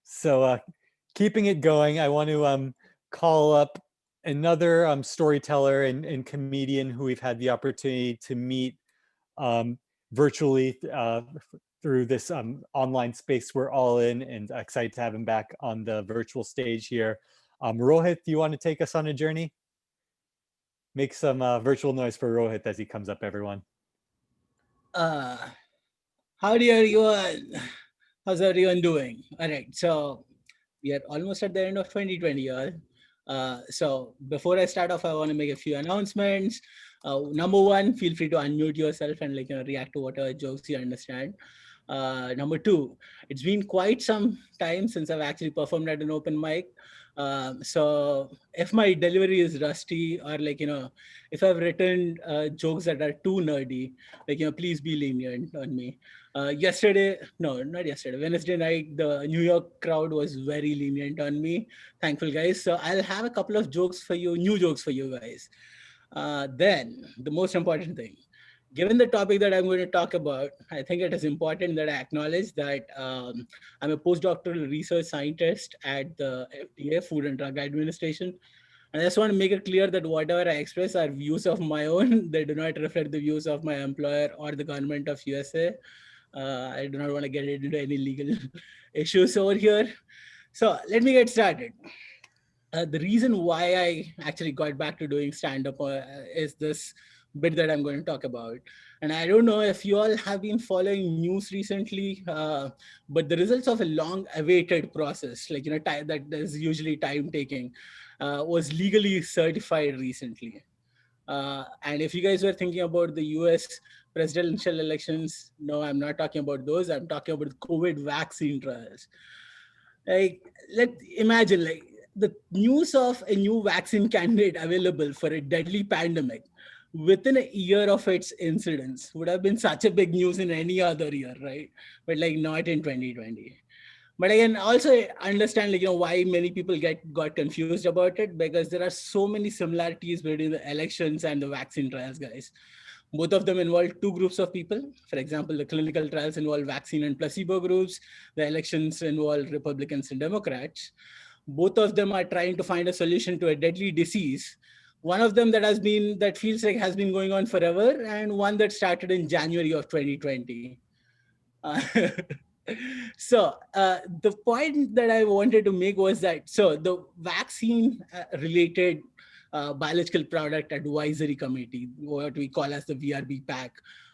So keeping it going, I want to call up another storyteller and comedian who we've had the opportunity to meet um, virtually through this online space we're all in, and excited to have him back on the virtual stage here. Rohit, do you want to take us on a journey? Make some virtual noise for Rohit as he comes up, everyone. Uh, Howdy everyone. How's everyone doing? All right, so we are almost at the end of 2020, y'all. So before I start off, I want to make a few announcements. Number one, feel free to unmute yourself and react to whatever jokes you understand. Number two, it's been quite some time since I've actually performed at an open mic. So if my delivery is rusty or if I've written jokes that are too nerdy, please be lenient on me. Not yesterday, Wednesday night, the New York crowd was very lenient on me. Thankful, guys. So I'll have a couple of jokes for you, new jokes for you guys. Then the most important thing, given the topic that I'm going to talk about, I think it is important that I acknowledge that I'm a postdoctoral research scientist at the FDA, Food and Drug Administration. And I just want to make it clear that whatever I express are views of my own. They do not reflect the views of my employer or the government of USA. I do not want to get into any legal issues over here. So let me get started. The reason why I actually got back to doing stand up is this bit that I'm going to talk about. And I don't know if you all have been following news recently, but the results of a long awaited process, that is usually time taking, was legally certified recently. And if you guys were thinking about the US presidential elections, no, I'm not talking about those. I'm talking about the COVID vaccine trials. Like, let imagine the news of a new vaccine candidate available for a deadly pandemic within a year of its incidence would have been such a big news in any other year, right? But not in 2020. But I can also understand why many people got confused about it, because there are so many similarities between the elections and the vaccine trials, guys. Both of them involve two groups of people. For example, the clinical trials involve vaccine and placebo groups. The elections involve Republicans and Democrats. Both of them are trying to find a solution to a deadly disease. One of them that feels like has been going on forever, and one that started in January of 2020. Uh, the point that I wanted to make was that the vaccine related biological product advisory committee, what we call as the VRB pack,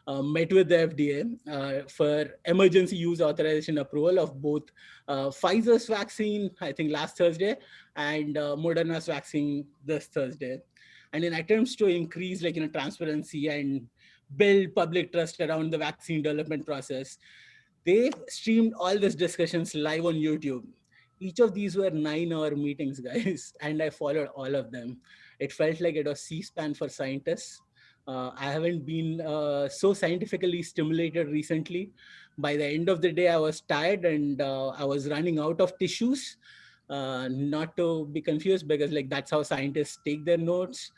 met with the FDA for emergency use authorization approval of both Pfizer's vaccine, I think last Thursday, and Moderna's vaccine this Thursday. And in attempts to increase transparency and build public trust around the vaccine development process, they streamed all these discussions live on YouTube. Each of these were 9-hour meetings, guys, and I followed all of them. It felt like it was C-SPAN for scientists. I haven't been so scientifically stimulated recently. By the end of the day, I was tired and I was running out of tissues. Not to be confused, because that's how scientists take their notes.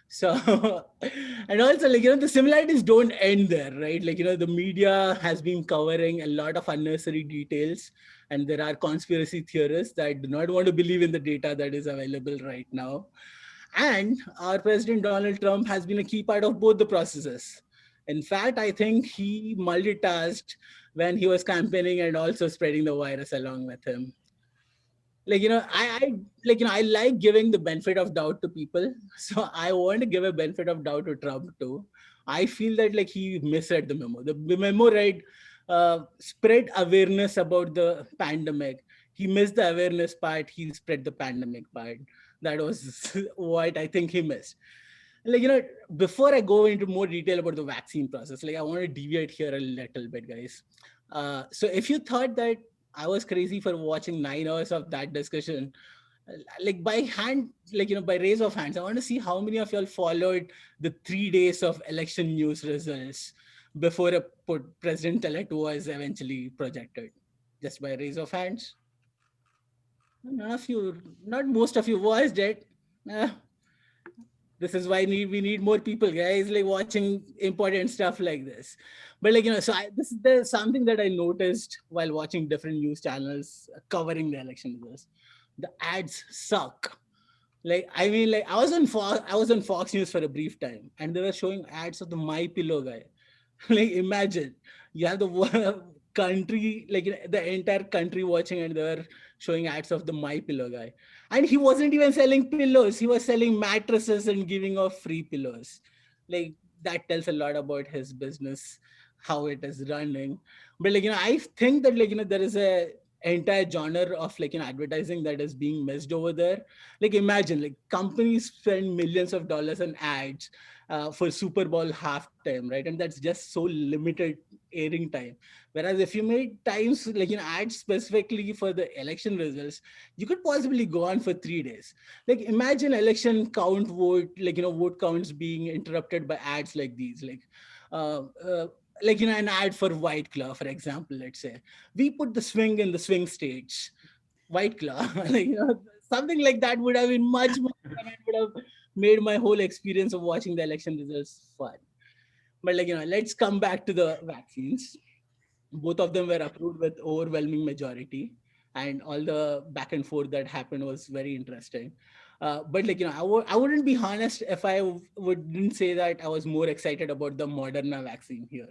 So and also the similarities don't end there, right? The media has been covering a lot of unnecessary details, and there are conspiracy theorists that do not want to believe in the data that is available right now. And our president Donald Trump has been a key part of both the processes. In fact, I think he multitasked when he was campaigning and also spreading the virus along with him. I like giving the benefit of doubt to people. So I want to give a benefit of doubt to Trump too. I feel that he misread the memo. The memo read spread awareness about the pandemic. He missed the awareness part. He spread the pandemic part. That was what I think he missed. Before I go into more detail about the vaccine process, I want to deviate here a little bit, guys. So if you thought that I was crazy for watching 9 hours of that discussion, by hand, by raise of hands, I want to see how many of y'all followed the 3 days of election news results before a president-elect was eventually projected. Just by raise of hands. None of you, not most of you watched it. This is why we need more people, guys, like watching important stuff like this. But like, so there's something that I noticed while watching different news channels covering the election results. The ads suck. Like, I mean, like I was on Fox News for a brief time, and they were showing ads of the My Pillow guy. Like, imagine you have the country, like the entire country watching, and they were showing ads of the My Pillow guy, and he wasn't even selling pillows. He was selling mattresses and giving off free pillows. Like, that tells a lot about his business, how it is running. But like, I think that, like, there is a entire genre of, like, advertising that is being missed over there. Like, imagine, like, companies spend millions of dollars on ads for Super Bowl halftime, right? And that's just so limited airing time. Whereas if you made times, like, ads specifically for the election results, you could possibly go on for 3 days. Like, imagine election count vote, like, vote counts being interrupted by ads like these. Uh, uh, like, an ad for White Claw, for example, let's say we put the swing in the swing stage, White Claw. Like, something like that would have been much more fun and would have made my whole experience of watching the election results fun. But like, let's come back to the vaccines. Both of them were approved with overwhelming majority, and all the back and forth that happened was very interesting. But like, I wouldn't be honest if I wouldn't say that I was more excited about the Moderna vaccine here.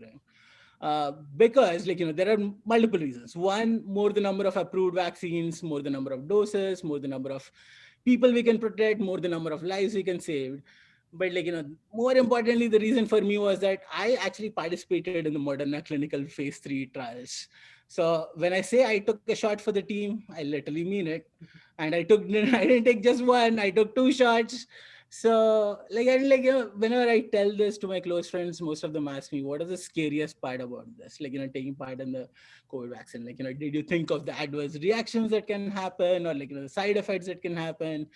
Because, like, there are multiple reasons. One, more the number of approved vaccines, more the number of doses, more the number of people we can protect, more the number of lives we can save. But like, more importantly, the reason for me was that I actually participated in the Moderna clinical phase 3 trials. So when I say I took a shot for the team, I literally mean it. And I didn't take just one, I took 2 shots. So like, and like, whenever I tell this to my close friends, most of them ask me, what is the scariest part about this? Like, taking part in the COVID vaccine. Like, did you think of the adverse reactions that can happen, or like, the side effects that can happen?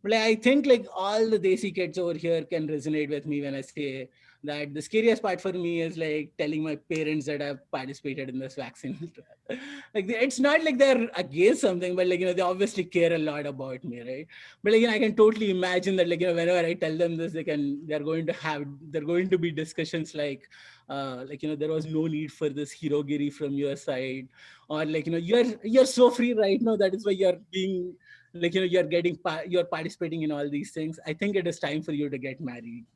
But like, I think like all the Desi kids over here can resonate with me when I say that the scariest part for me is like telling my parents that I've participated in this vaccine trial. Like, it's not like they're against something, but like, they obviously care a lot about me, right? But like, I can totally imagine that, like, whenever I tell them this, they're going to be discussions like, there was no need for this hirogiri from your side, or like, you're so free right now, that is why you're being, like, you're participating in all these things. I think it is time for you to get married.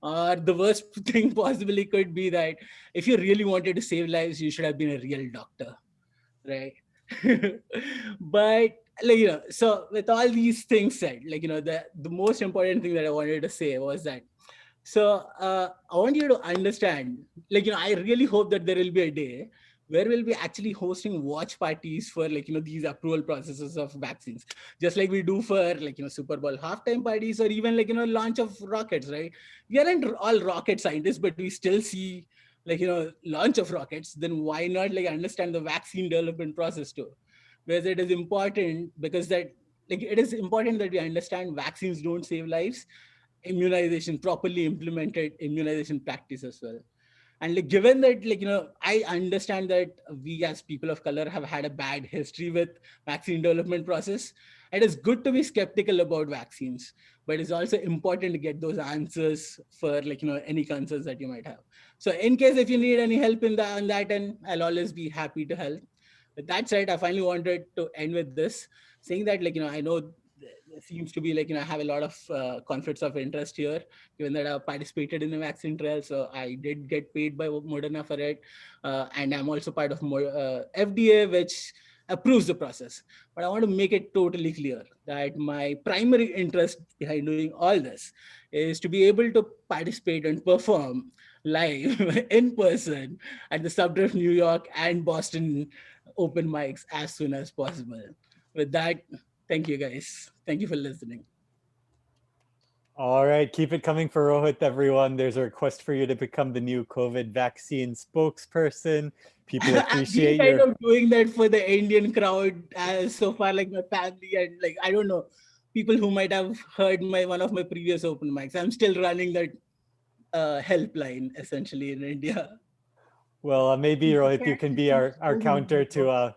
Or the worst thing possibly could be that if you really wanted to save lives, you should have been a real doctor, right? But like, so with all these things said, like, the most important thing that I wanted to say was that, so I want you to understand, like, I really hope that there will be a day where we'll be actually hosting watch parties for, like, these approval processes of vaccines, just like we do for, like, Super Bowl halftime parties, or even like, launch of rockets, right? We aren't all rocket scientists, but we still see, like, launch of rockets. Then why not like understand the vaccine development process too? Because it is important, because that, like, it is important that we understand vaccines don't save lives, immunization, properly implemented immunization practice as well. And like, given that, like, I understand that we as people of color have had a bad history with vaccine development process, it is good to be skeptical about vaccines, but it's also important to get those answers for, like, any concerns that you might have. So in case if you need any help in that, on that end, I'll always be happy to help. With that said, I finally wanted to end with this, saying that, like, I know there seems to be, like, I have a lot of conflicts of interest here, given that I participated in the vaccine trial. So I did get paid by Moderna for it. And I'm also part of FDA, which approves the process. But I want to make it totally clear that my primary interest behind doing all this is to be able to participate and perform live in person at the Subdrift New York and Boston open mics as soon as possible. With that, thank you guys. Thank you for listening. All right, keep it coming for Rohit, everyone. There's a request for you to become the new COVID vaccine spokesperson. People I've been appreciate kind your. of doing that for the Indian crowd so far, like my family and, like, I don't know, people who might have heard my one of my previous open mics. I'm still running that helpline essentially in India. Well, maybe Rohit, you can be our How do you counter to know?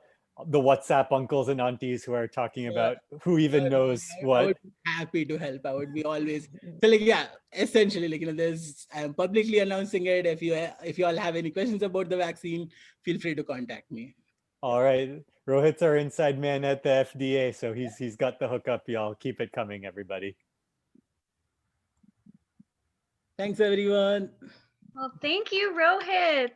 the WhatsApp uncles and aunties who are talking about who even knows I what. would be happy to help. I would be always so like yeah. Essentially, like there's I'm publicly announcing it. If you all have any questions about the vaccine, feel free to contact me. All right, Rohit's our inside man at the FDA, so he's got the hookup. Y'all keep it coming, everybody. Thanks, everyone. Well, thank you, Rohit.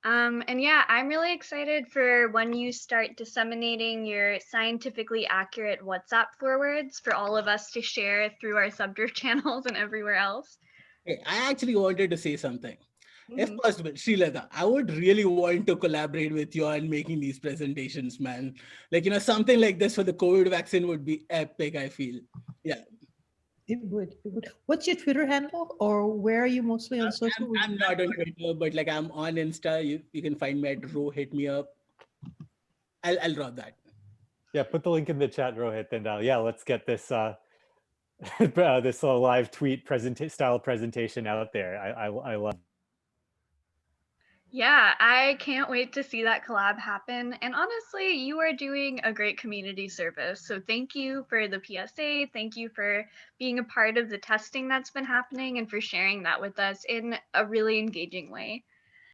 And yeah, I'm really excited for when you start disseminating your scientifically accurate WhatsApp forwards for all of us to share through our subgroup channels and everywhere else. Hey, I actually wanted to say something. If Mhm. possible, Srilata, I would really want to collaborate with you on making these presentations, man. Like, something like this for the COVID vaccine would be epic, I feel. Yeah. It would. It would. What's your Twitter handle, or where are you mostly on social? I'm not on Twitter, but like I'm on Insta. You can find me at Ro, hit me up. I'll drop that. Yeah, put the link in the chat, Rohit, and yeah, let's get this this live tweet style presentation out there. I love. Yeah, I can't wait to see that collab happen. And honestly, you are doing a great community service. So thank you for the PSA. Thank you for being a part of the testing that's been happening and for sharing that with us in a really engaging way.